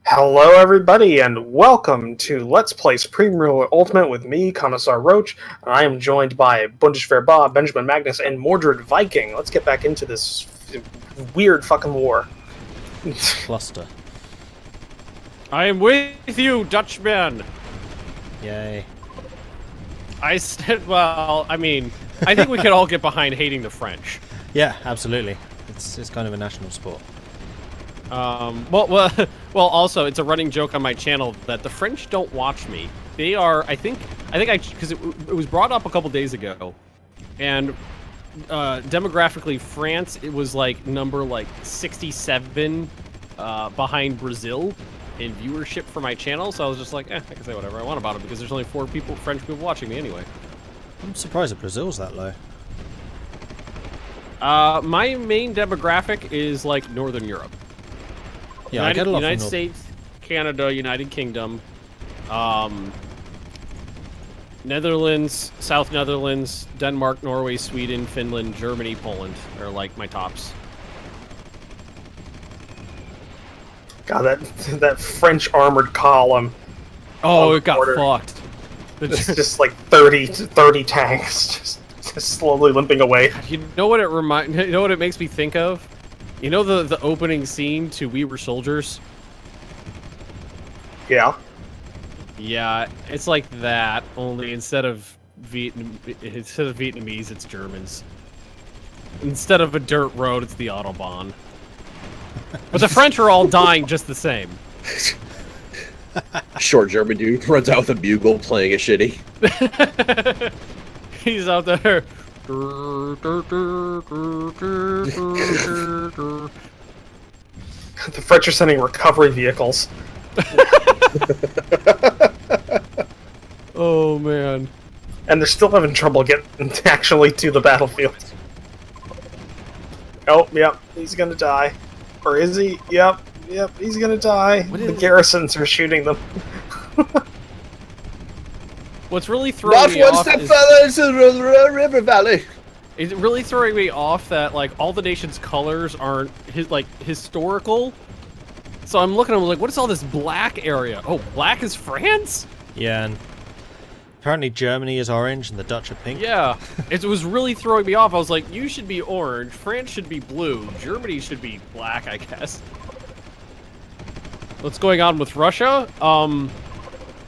Hello, everybody, and welcome to Let's Play Supreme Ruler Ultimate with me, Commissar Roach. And I am joined by Bundeswehr Bob, Benjamin Magnus, and Mordred Viking. Let's get back into this weird fucking war. Cluster. I am with you, Dutchman! Yay. I said, well, I mean, I think we could all get behind hating the French. Yeah, absolutely. It's kind of a national sport. Well, also, it's a running joke on my channel that the French don't watch me. They are, because it was brought up a couple days ago, and demographically, France, it was like number 67 behind Brazil in viewership for my channel, so I was just like, I can say whatever I want about it because there's only 4 French people watching me anyway. I'm surprised that Brazil's that low. My main demographic is like Northern Europe. Yeah, I get a lot United from States, Canada, United Kingdom, Netherlands, South Netherlands, Denmark, Norway, Sweden, Finland, Germany, Poland are like my tops. God, that French armored column. Oh, it got fucked. It's just like 30 tanks, just slowly limping away. You know what you know what it makes me think of? You know the opening scene to We Were Soldiers? Yeah. Yeah, it's like that, only instead of Vietnamese, it's Germans. Instead of a dirt road, it's the Autobahn. But the French are all dying just the same. Short German dude runs out with a bugle playing a shitty. He's out there. The French are sending recovery vehicles. Oh, man. And they're still having trouble getting actually to the battlefield. Oh, yep, he's gonna die. Or is he? Yep, he's gonna die. The garrisons are shooting them. What's really throwing me off is... further into the river valley. It's really throwing me off that, like, all the nation's colors aren't, historical. So I'm looking at them like, what is all this black area? Oh, black is France? Yeah, and apparently Germany is orange and the Dutch are pink. Yeah. It was really throwing me off. I was like, you should be orange, France should be blue, Germany should be black, I guess. What's going on with Russia?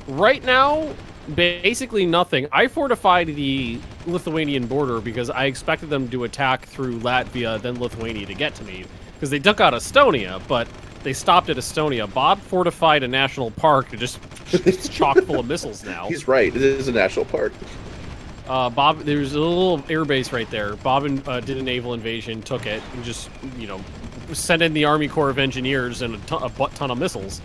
Right now, basically nothing. I fortified the Lithuanian border because I expected them to attack through Latvia, then Lithuania to get to me. Because they took out Estonia, but they stopped at Estonia. Bob fortified a national park and just it's chock full of missiles now. He's right. It is a national park. Bob, there's a little airbase right there. Bob did a naval invasion, took it, and just, sent in the Army Corps of Engineers and a butt-ton of missiles.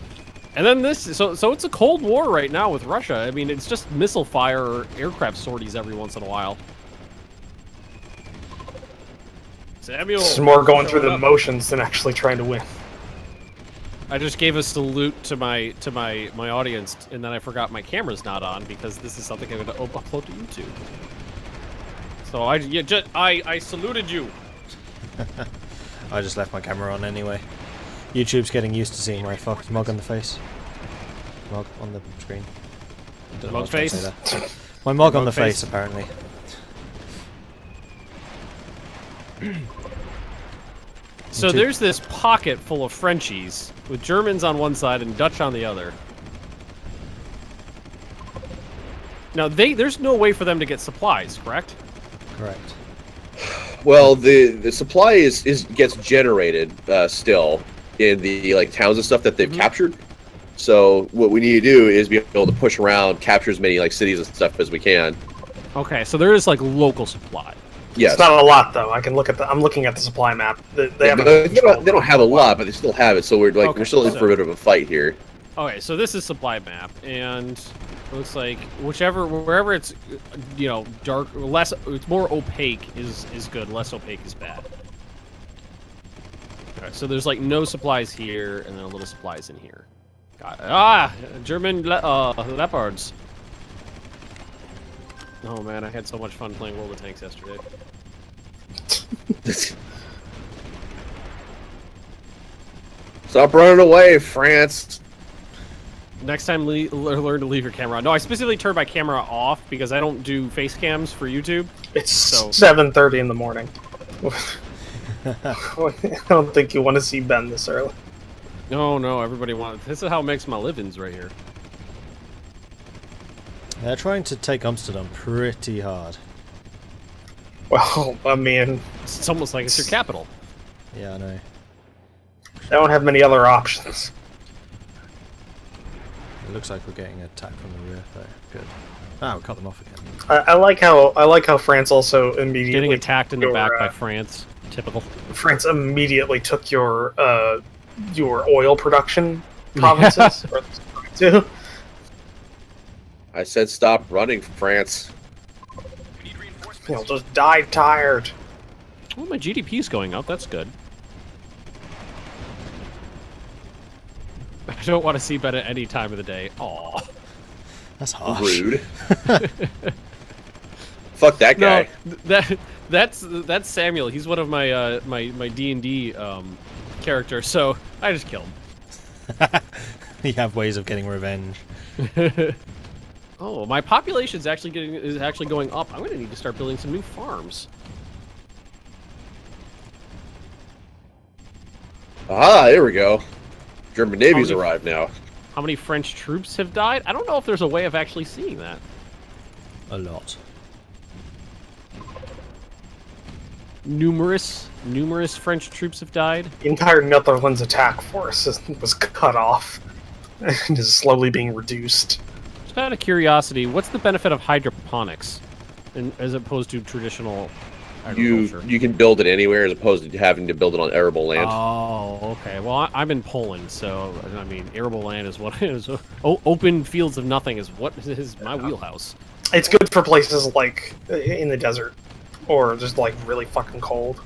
And then this, so it's a Cold War right now with Russia. I mean, it's just missile fire or aircraft sorties every once in a while. Samuel! It's more going through the motions than actually trying to win. I just gave a salute to my audience, and then I forgot my camera's not on because this is something I'm going to upload to YouTube. So I saluted you. I just left my camera on anyway. YouTube's getting used to seeing my fucked mug on the face. Mug on the screen. Don't know Mug why I was face? trying to say that. My mug on the face. face, apparently. So there's this pocket full of Frenchies, with Germans on one side and Dutch on the other. Now, there's no way for them to get supplies, correct? Correct. Well, the supply gets generated still in the towns and stuff that they've captured. So what we need to do is be able to push around, capture as many cities and stuff as we can. Okay, so there is local supply. Yes. It's not a lot though. I'm looking at the supply map. They don't have a lot, but they still have it. So we're still in for a bit of a fight here. Okay, so this is supply map, and it looks like wherever it's dark, it's more opaque is good. Less opaque is bad. Okay, so there's no supplies here, and then a little supplies in here. Got it. German leopards. Oh man, I had so much fun playing World of Tanks yesterday. Stop running away, France. Next time, learn to leave your camera on. No, I specifically turned my camera off because I don't do face cams for YouTube. It's So- 7:30 in the morning. I don't think you want to see Ben this early. No, everybody wants. This is how it makes my livings right here. They're trying to take Amsterdam pretty hard. Well, I mean, It's almost like it's your capital. Yeah, I know. I don't have many other options. It looks like we're getting attacked from the rear, though. Good. Ah, we'll cut them off again. I like how France also immediately Getting attacked in the your, back by France. Typical. France immediately took your oil production provinces. Or too. I said stop running, France. You'll just die tired. Well, my GDP's going up. That's good. I don't want to see Ben at any time of the day. Aw. That's harsh. Rude. Fuck that guy. No, that's Samuel. He's one of my my D&D characters. So I just killed him. You have ways of getting revenge. Oh, my population's actually going up. I'm gonna need to start building some new farms. Ah, there we go. German Navy's arrived now. How many French troops have died? I don't know if there's a way of actually seeing that. A lot. Numerous French troops have died. The entire Netherlands attack force was cut off and is slowly being reduced. Just out of curiosity, what's the benefit of hydroponics, as opposed to traditional agriculture? You can build it anywhere as opposed to having to build it on arable land. Oh, okay. Well, I'm in Poland, so I mean, arable land is what is. Open fields of nothing is what is my wheelhouse. It's good for places like in the desert, or just like really fucking cold.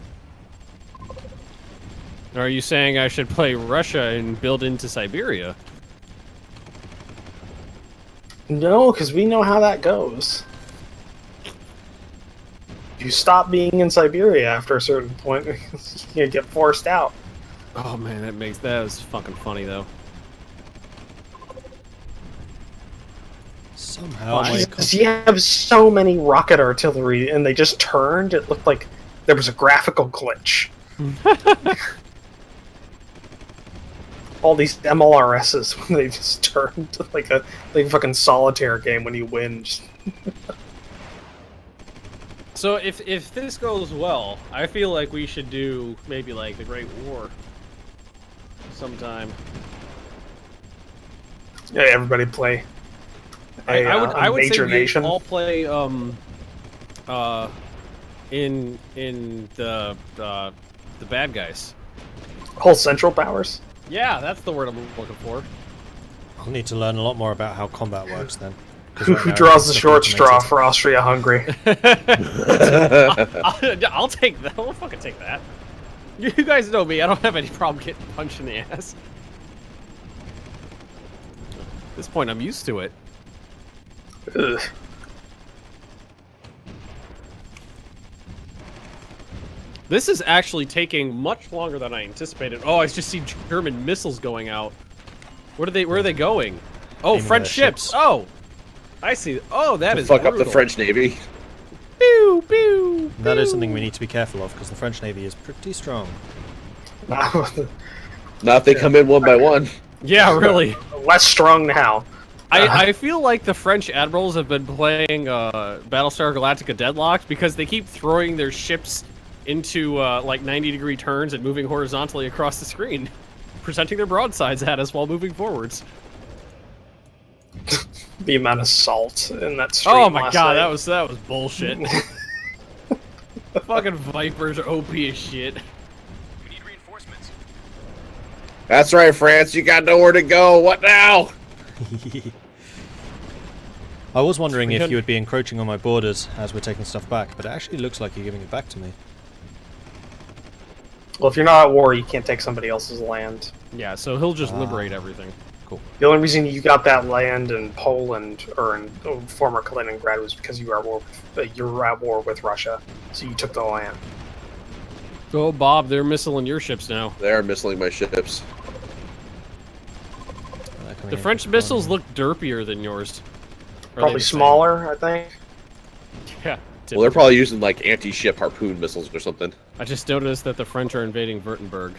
Are you saying I should play Russia and build into Siberia? No, because we know how that goes. You stop being in Siberia after a certain point, you get forced out. Oh man, that is fucking funny though. Somehow, You have so many rocket artillery, and they just turned. It looked like there was a graphical glitch. All these MLRSs, when they just turned to like a fucking solitaire game when you win. So if this goes well, I feel like we should do maybe like the Great War sometime. Yeah, everybody play. I would say major we nation. all play in the bad guys. Whole Central Powers. Yeah, that's the word I'm looking for. I'll need to learn a lot more about how combat works then. Who draws the short straw for Austria-Hungary? I'll take that. I'll fucking take that. You guys know me. I don't have any problem getting punched in the ass. At this point, I'm used to it. Ugh. This is actually taking much longer than I anticipated. Oh, I just see German missiles going out. Where are they going? Oh, Aiming French at ships. ships. Oh, I see. Oh, that is Fuck up brutal. the French Navy. Pew, pew, That is pew. something we need to be careful of, because the French Navy is pretty strong. Not if they come in one by one. Yeah, really. Less strong now. I feel like the French admirals have been playing Battlestar Galactica Deadlocked because they keep throwing their ships into like 90-degree turns and moving horizontally across the screen, presenting their broadsides at us while moving forwards. The amount of salt in that stream. Oh my last god, night. that was bullshit. Fucking Vipers are OP as shit. We need reinforcements. That's right, France. You got nowhere to go. What now? I was wondering if you would be encroaching on my borders as we're taking stuff back, but it actually looks like you're giving it back to me. Well, if you're not at war, you can't take somebody else's land. Yeah, so he'll just liberate everything. Cool. The only reason you got that land in Poland or in former Kaliningrad was because you were at war with Russia, so you took the land. Oh, Bob, they're missiling your ships now. They're missiling my ships. They're coming The in French from missiles front. look derpier than yours. Or are they Probably the same? smaller, I think. Yeah. Well, they're probably using like anti-ship harpoon missiles or something. I just noticed that the French are invading Württemberg.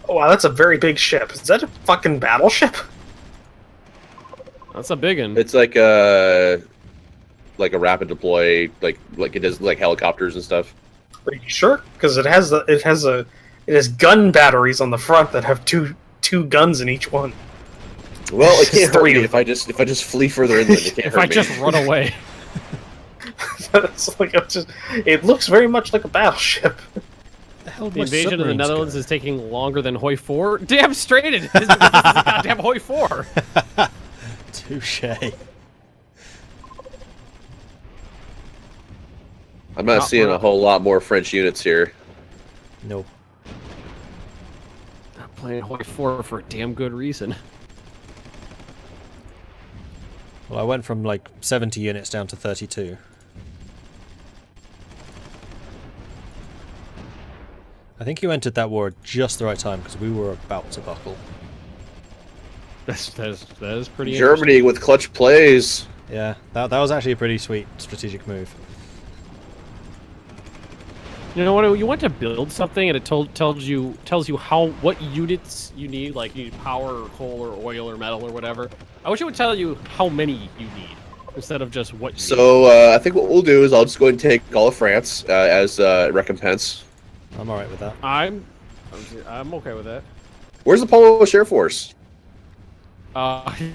Oh, wow, that's a very big ship. Is that a fucking battleship? That's a big one. It's like a rapid deploy, like it does like helicopters and stuff. Are you sure? Because it has gun batteries on the front that have two guns in each one. Well, it can't hurt Three me of if I just flee further inland. It can't if hurt I me. just run away. It looks very much like a battleship. The hell did The my invasion of the submarines Netherlands go? is taking longer than Hoi 4. Damn straight it is, because this is a goddamn Hoi 4. Touche. I'm not seeing a whole lot more French units here. No. I'm playing Hoi 4 for a damn good reason. Well, I went from like 70 units down to 32. I think you entered that war at just the right time because we were about to buckle. That is pretty Germany with clutch plays. Yeah, that was actually a pretty sweet strategic move. You know what? You want to build something, and it tells you what units you need, like you need power or coal or oil or metal or whatever. I wish it would tell you how many you need instead of just what you need. So I think what we'll do is I'll just go ahead and take all of France as recompense. I'm alright with that. I'm okay with that. Where's the Polish Air Force?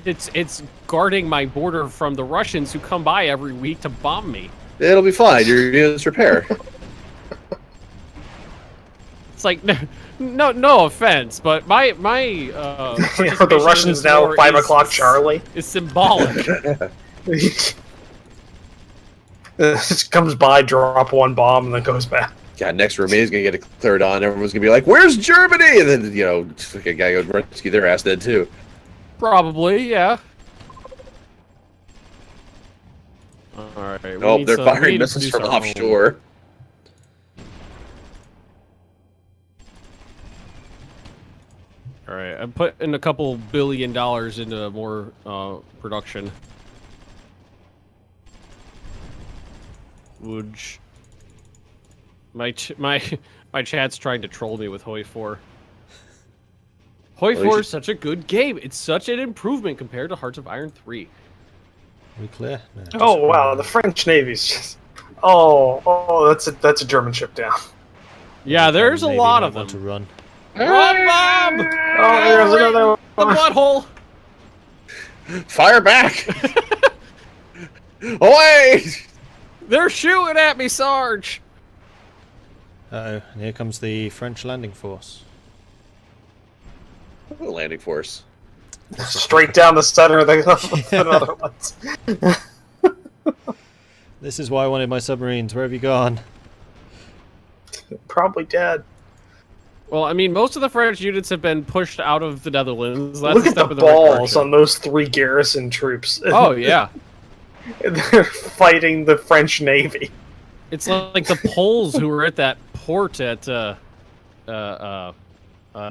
It's guarding my border from the Russians who come by every week to bomb me. It'll be fine. Your units repair. It's like no offense, but my You know, the participation in Russians this now war 5 o'clock Charlie. is symbolic. It comes by, drop one bomb, and then goes back. God, next Romania's gonna get declared on. Everyone's gonna be like, "Where's Germany?" And then a guy goes rescue their ass dead too. Probably, yeah. Alright. Oh, they're firing missiles from offshore. Alright, I'm putting a couple $1 billion into more production. Which my chat's trying to troll me with Hoi 4. Hoi 4 is such a good game. It's such an improvement compared to Hearts of Iron 3. We clear? No, Oh wow, the French Navy's just. Oh, that's a German ship down. Yeah, there's a Maybe lot might of them. want to run. Run, Bob! Oh, there's another one. The butthole! Fire back! Away! They're shooting at me, Sarge! Uh-oh, and here comes the French landing force. Landing force. Straight down the center of the other ones. This is why I wanted my submarines. Where have you gone? Probably dead. Well, I mean, most of the French units have been pushed out of the Netherlands. That's Look a at step the in the right balls direction. on those 3 garrison troops. Oh, yeah. They're fighting the French Navy. It's like the Poles who were at that port at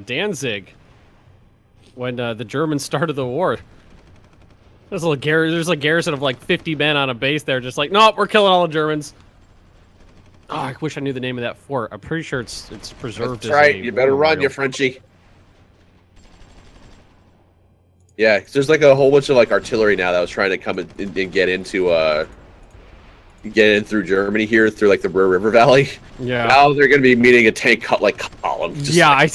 Danzig when the Germans started the war. There's a garrison of like 50 men on a base there, just like, nope, we're killing all the Germans. Oh, I wish I knew the name of that fort. I'm pretty sure it's preserved. That's right. As a You better run, memorial. you Frenchie. Yeah, 'cause there's like a whole bunch of like artillery now that was trying to come and get into get in through Germany here through like the Ruhr River Valley. Yeah. Now they're going to be meeting a tank column. Just Yeah,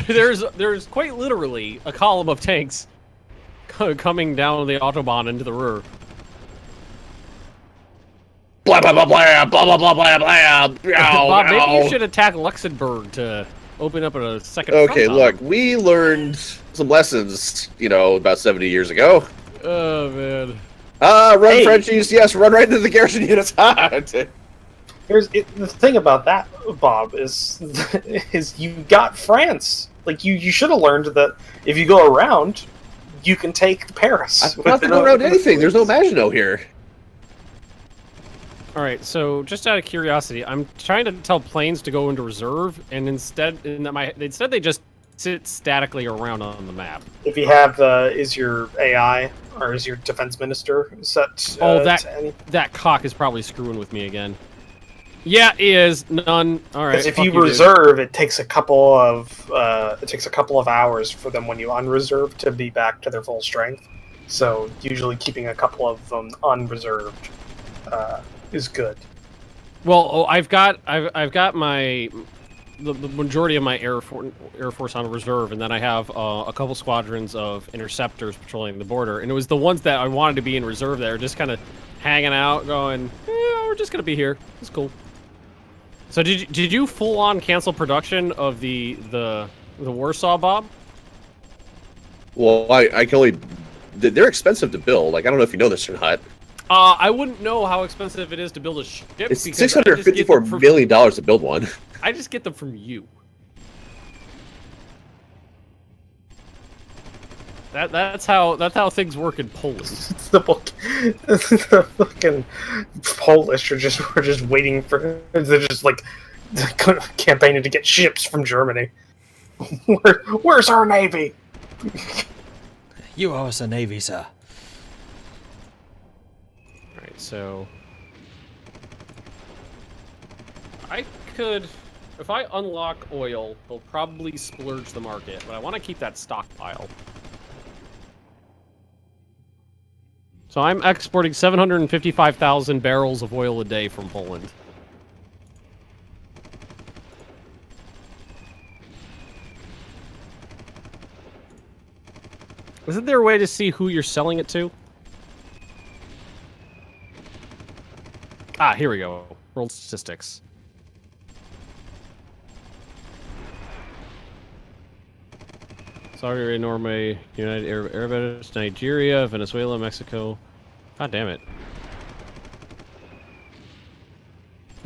there's quite literally a column of tanks coming down the Autobahn into the Ruhr. blah blah blah blah blah blah blah blah blah. Bob, maybe you should attack Luxembourg to open up a second front Okay, on look, them. we learned some lessons, about 70 years ago. Oh, man. Run, Hey. Frenchies, yes, run right into the garrison units. The thing about that, Bob, is you got France. Like you should have learned that if you go around, you can take Paris. I don't have to go around anything. There's no Maginot here. All right, so just out of curiosity, I'm trying to tell planes to go into reserve, and instead they just sit statically around on the map. If you have is your AI or is your defense minister set? Oh, to any? that cock is probably screwing with me again. Yeah, he is. None. All right. Because if fuck you dude. reserve, it takes a couple of hours for them when you unreserve to be back to their full strength. So usually keeping a couple of them unreserved is good. Well, I've got my the majority of my Air Force on reserve, and then I have a couple squadrons of interceptors patrolling the border. And it was the ones that I wanted to be in reserve that are just kind of hanging out, going, we're just gonna be here. It's cool. So did you full on cancel production of the Warsaw, Bob? Well, I can only. They're expensive to build. Like, I don't know if you know this or not. I wouldn't know how expensive it is to build a ship. It's because $654 million to build one. I just get them from you. That's how things work in Poland. The fucking Polish are just waiting for. They're just like campaigning to get ships from Germany. Where's our navy? You owe us a navy, sir. Alright, so I could, if I unlock oil, they'll probably splurge the market, but I want to keep that stockpile. So I'm exporting 755,000 barrels of oil a day from Poland. Isn't there a way to see who you're selling it to? Ah, here we go. World statistics. Saudi Arabia, Norway, United Arab Emirates, Nigeria, Venezuela, Mexico. God damn it.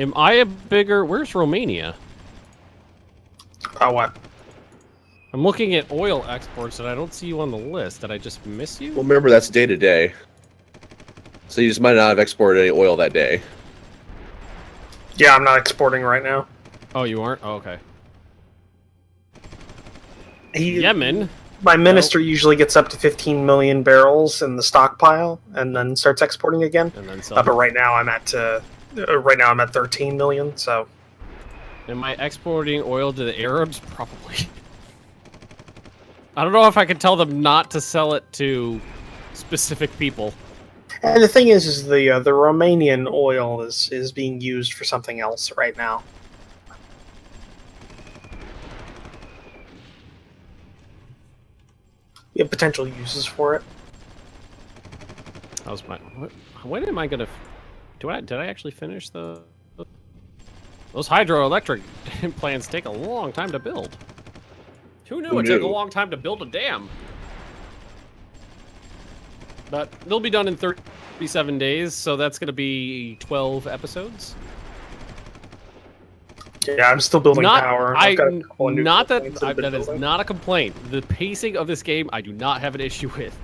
Am I a bigger... Where's Romania? Oh, what? I'm looking at oil exports and I don't see you on the list. Did I just miss you? Well, remember, that's day to day. So you just might not have exported any oil that day. Yeah, I'm not exporting right now. Oh, you aren't? Oh, okay. Yemen. My minister usually gets up to 15 million barrels in the stockpile and then starts exporting again. And then but right now I'm at 13 million. So, am I exporting oil to the Arabs? Probably. I don't know if I can tell them not to sell it to specific people. And the thing is the Romanian oil is being used for something else right now. We have potential uses for it. That was my. When am I gonna? Did I actually finish the? Those hydroelectric plants take a long time to build. Who knew it took a long time to build a dam? But they'll be done in 37 days, so that's going to be 12 episodes. Yeah, I'm still building power. That is not a complaint. The pacing of this game, I do not have an issue with.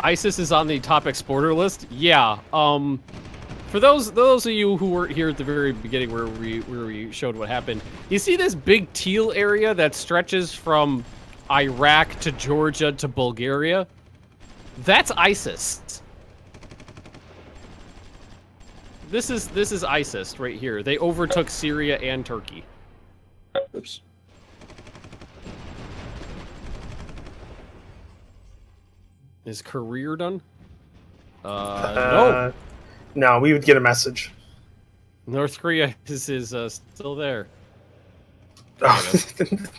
ISIS is on the top exporter list. Yeah. For those of you who weren't here at the very beginning where we showed what happened, you see this big teal area that stretches from Iraq to Georgia to Bulgaria? That's ISIS. This is ISIS right here. They overtook Syria and Turkey. Oops. Is career done? No. No, we would get a message. North Korea is still there. Oh,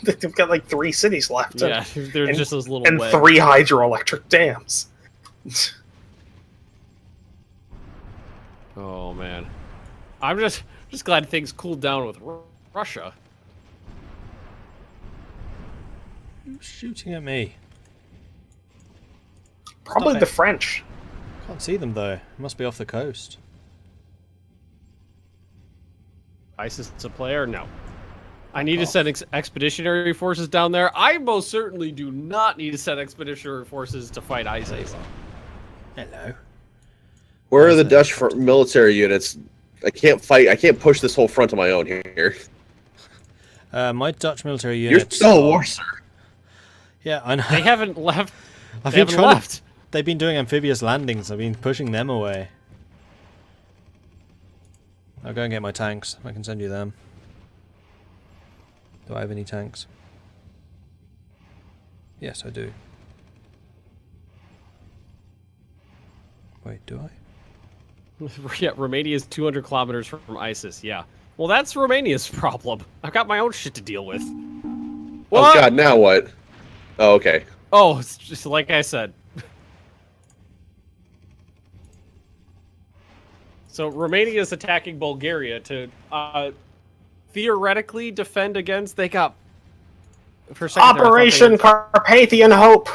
they've got like 3 cities left. Yeah, they're just those little and wet. 3 hydroelectric dams. Oh man, I'm just glad things cooled down with Russia. Who's shooting at me? Probably Stop the it. French. Can't see them though. Must be off the coast. ISIS is a player? No. I need to send expeditionary forces down there. I most certainly do not need to send expeditionary forces to fight ISIS. Hello. Where are the Dutch military units? I can't fight. I can't push this whole front on my own here. My Dutch military You're units. still a war, sir. Yeah, I know. They haven't left. I've They been haven't trying left. They've been doing amphibious landings. I've been pushing them away. I'll go and get my tanks. I can send you them. Do I have any tanks? Yes, I do. Wait, do I? Yeah, Romania is 200 kilometers from ISIS. Yeah. Well, that's Romania's problem. I've got my own shit to deal with. Oh What? God, now what? Oh, okay. Oh, it's just like I said. So Romania is attacking Bulgaria to theoretically defend against. They got for a second there, I thought Operation Carpathian Hope.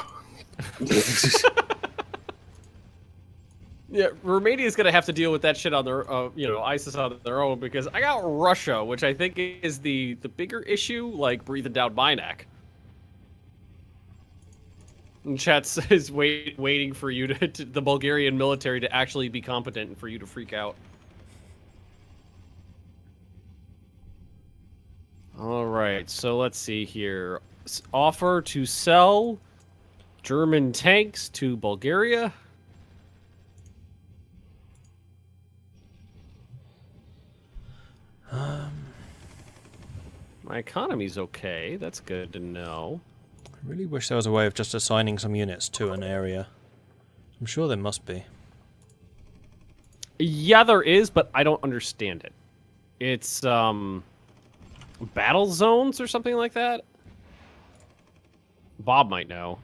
Yeah, Romania's gonna have to deal with that shit on their, ISIS on their own because I got Russia, which I think is the bigger issue, like breathing down my neck. And chat says waiting for you to the Bulgarian military to actually be competent and for you to freak out. All right, so let's see here. Offer to sell German tanks to Bulgaria. My economy's okay. That's good to know. I really wish there was a way of just assigning some units to an area. I'm sure there must be. Yeah, there is, but I don't understand it. It's battle zones or something like that. Bob might know.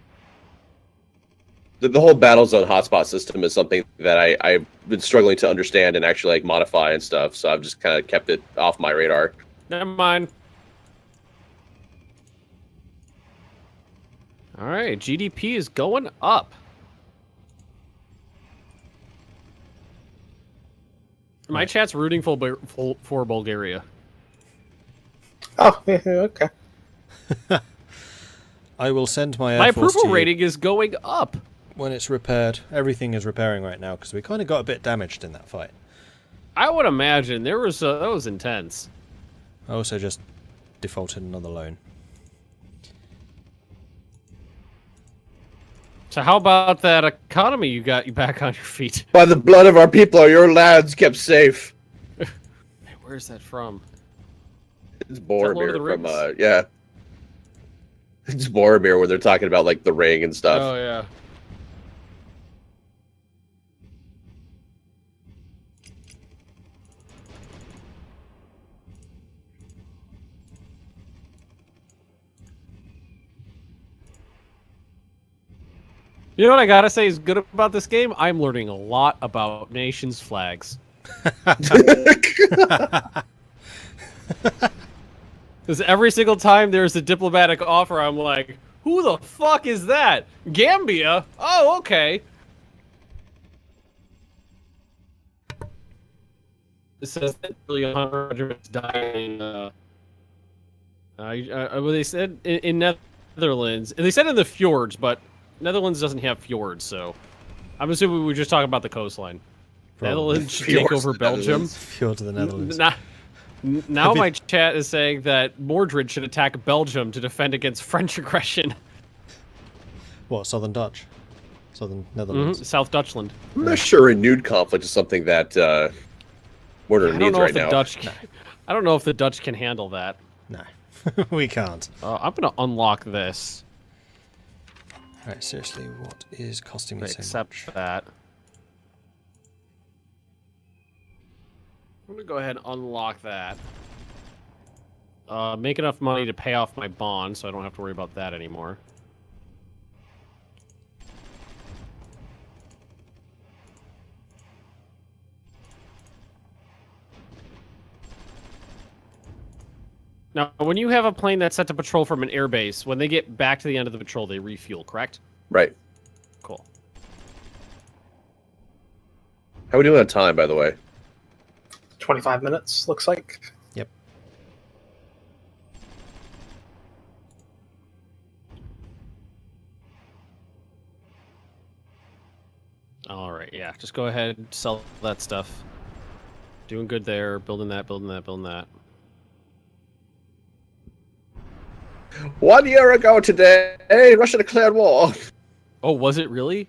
The whole battle zone hotspot system is something that I've been struggling to understand and actually like modify and stuff. So I've just kind of kept it off my radar. Never mind. All right, GDP is going up. My chat's rooting for Bulgaria. Oh, yeah, okay. I will send my Air My Force approval to you rating is going up. when it's repaired. Everything is repairing right now because we kind of got a bit damaged in that fight. I would imagine that was intense. I also just defaulted another loan. So how about that economy you got you back on your feet? By the blood of our people are your lads kept safe. Hey, where's that from? It's Lord of Boromir the from Rings? yeah. It's Boromir where they're talking about like the ring and stuff. Oh yeah. You know what I gotta say is good about this game? I'm learning a lot about nations' flags. Because every single time there's a diplomatic offer, I'm like, who the fuck is that? Gambia? Oh, okay. It says that really 100 regiments dying. Well, they said in Netherlands, and they said in the fjords, but Netherlands doesn't have fjords, so I'm assuming we were just talking about the coastline. Probably. Netherlands should take over Belgium. Fjord to the Netherlands. Now my chat is saying that Mordred should attack Belgium to defend against French aggression. What, Southern Dutch? Southern Netherlands? South Dutchland. I'm not sure renewed conflict is something that Mordor needs right now. I don't know if the Dutch can handle that. No, we can't. I'm gonna unlock this. Alright, seriously, what is costing me so Except much? that. I'm gonna go ahead and unlock that. Make enough money to pay off my bond, so I don't have to worry about that anymore. Now, when you have a plane that's set to patrol from an airbase, when they get back to the end of the patrol, they refuel, correct? Right. Cool. How are we doing on time, by the way? 25 minutes, looks like. Yep. Alright, yeah. Just go ahead and sell that stuff. Doing good there. Building that, building that, building that. 1 year ago today, Russia declared war. Oh, was it really?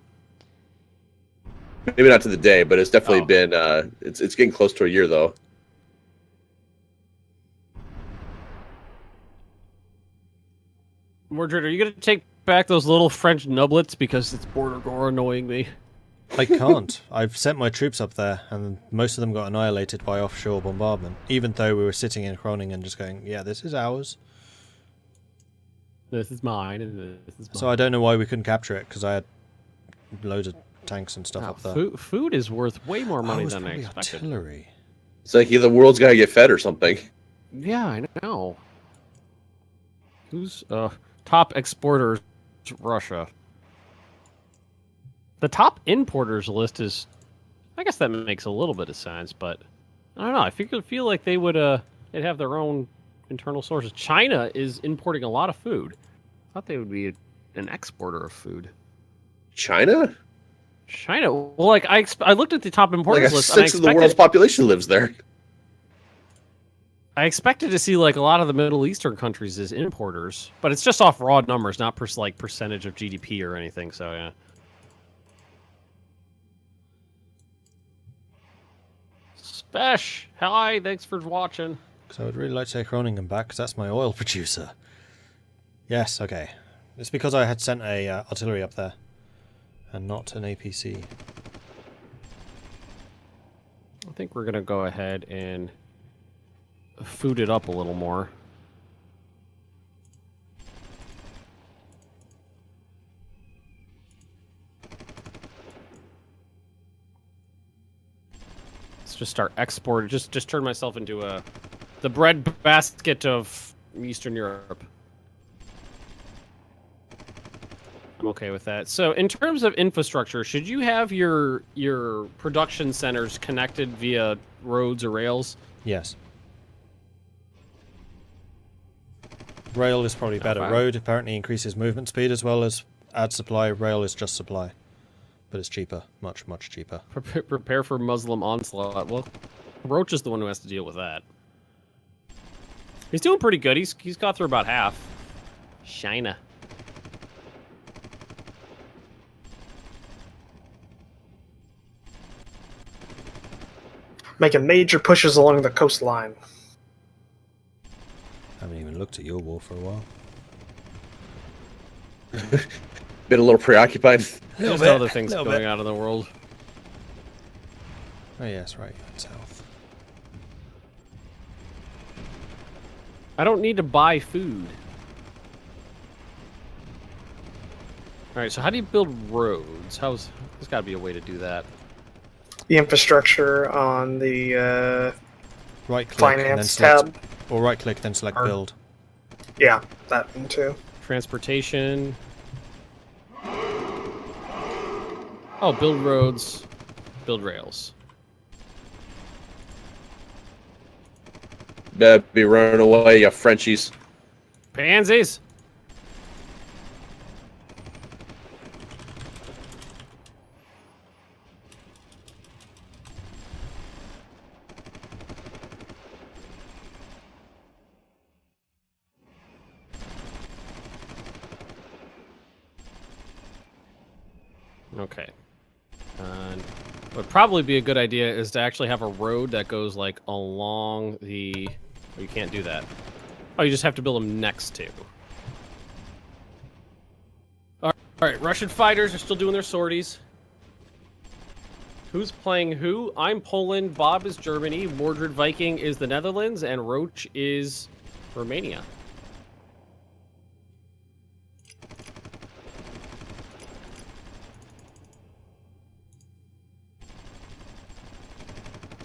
Maybe not to the day, but it's definitely Oh. been. It's getting close to a year though. Mordred, are you gonna take back those little French nublets because it's border gore annoying me? I can't. I've sent my troops up there, and most of them got annihilated by offshore bombardment, even though we were sitting in Groningen just going, yeah, this is ours. This is mine, and this is mine. So I don't know why we couldn't capture it, because I had loads of tanks and stuff Wow, up there. food is worth way more money it's than I probably expected. artillery. It's like the world's gotta get fed or something. Yeah, I know. Who's top exporters? Russia. The top importers list is, I guess that makes a little bit of sense, but I don't know. I feel like they would they'd have their own internal sources. China is importing a lot of food. I thought they would be an exporter of food. China? China, well, like I looked at the top Like importers a list, and I sixth of the world's population lives there. expected to see like a lot of the Middle Eastern countries as importers, but it's just off raw numbers, not like percentage of GDP or anything. So yeah. Spesh, hi, thanks for watching. So I'd really like to take Groningen back, because that's my oil producer. Yes, okay. It's because I had sent a artillery up there, and not an APC. I think we're gonna go ahead and food it up a little more. Let's just start exporting. Just turn myself into the bread basket of Eastern Europe. I'm okay with that. So in terms of infrastructure, should you have your production centers connected via roads or rails? Yes. Rail is probably better. fine. Road apparently increases movement speed as well as adds supply. Rail is just supply. But it's cheaper. Much, much cheaper. Prepare for Muslim onslaught. Well, Roach is the one who has to deal with that. He's doing pretty good. He's got through about half. China. Making major pushes along the coastline. I haven't even looked at your war for a while. Been a little preoccupied. Just other things going on in the world. Oh yes, right, you're in south. I don't need to buy food. Alright, so how do you build roads? There's gotta be a way to do that. The infrastructure on the Right click and then finance select, tab. or right click then select Or- build. Yeah, that one too. Transportation. Oh, build roads, build rails. Better be running away, you Frenchies. Pansies! Okay. What would probably be a good idea is to actually have a road that goes like along the... Oh, you can't do that. Oh, you just have to build them next to. Alright, Russian fighters are still doing their sorties. Who's playing who? I'm Poland, Bob is Germany, Mordred Viking is the Netherlands, and Roach is Romania.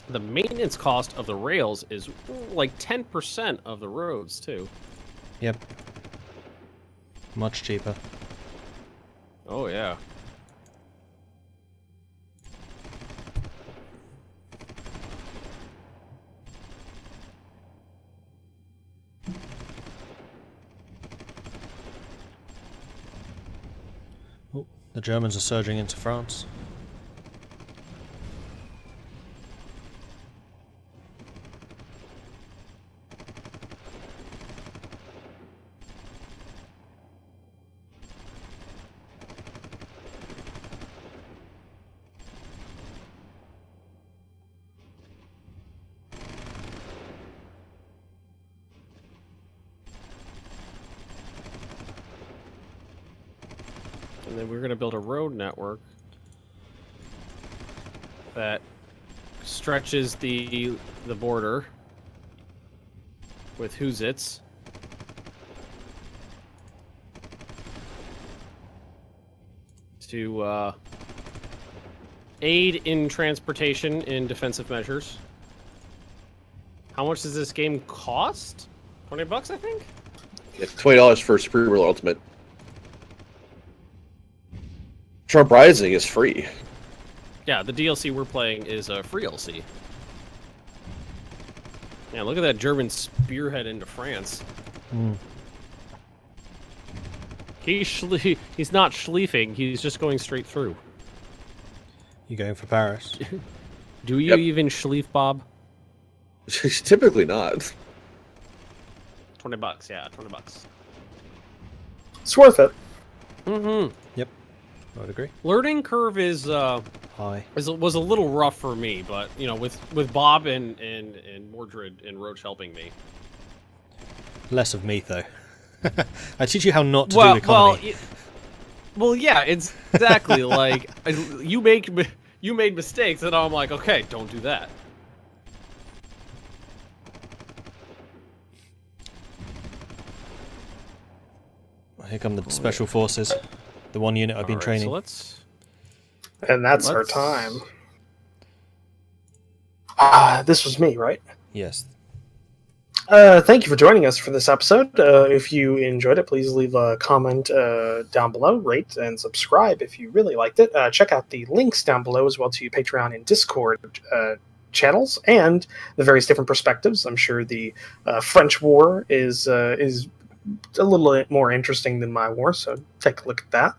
The maintenance cost of the rails is like 10% of the roads, too. Yep. Much cheaper. Oh, yeah. Oh, the Germans are surging into France. And then we're going to build a road network that stretches the border with Huzits. To aid in transportation in defensive measures. How much does this game cost? $20, I think? It's $20 for Supreme Real Ultimate. Trump Rising is free. Yeah, the DLC we're playing is a free DLC. Yeah, look at that German spearhead into France. He's not schleifing, he's just going straight through. You going for Paris? Do you even schleif, Bob? Typically not. $20, yeah, $20. It's worth it. Mm-hmm. Yep. I would agree. Learning curve is High. was a little rough for me, but you know, with Bob and Mordred and Roach helping me. Less of me though. I teach you how not to do economy. Well, yeah, it's exactly like you made mistakes, and I'm like, okay, don't do that. Here come the special forces. The one unit I've been training. So And that's our let's- time. This was me, right? Yes. Thank you for joining us for this episode. If you enjoyed it, please leave a comment down below, rate, and subscribe if you really liked it. Check out the links down below as well to Patreon and Discord channels and the various different perspectives. I'm sure the French War is a little bit more interesting than my war, so take a look at that.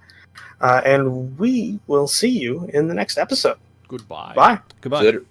And we will see you in the next episode. Goodbye. Bye. Goodbye. Later.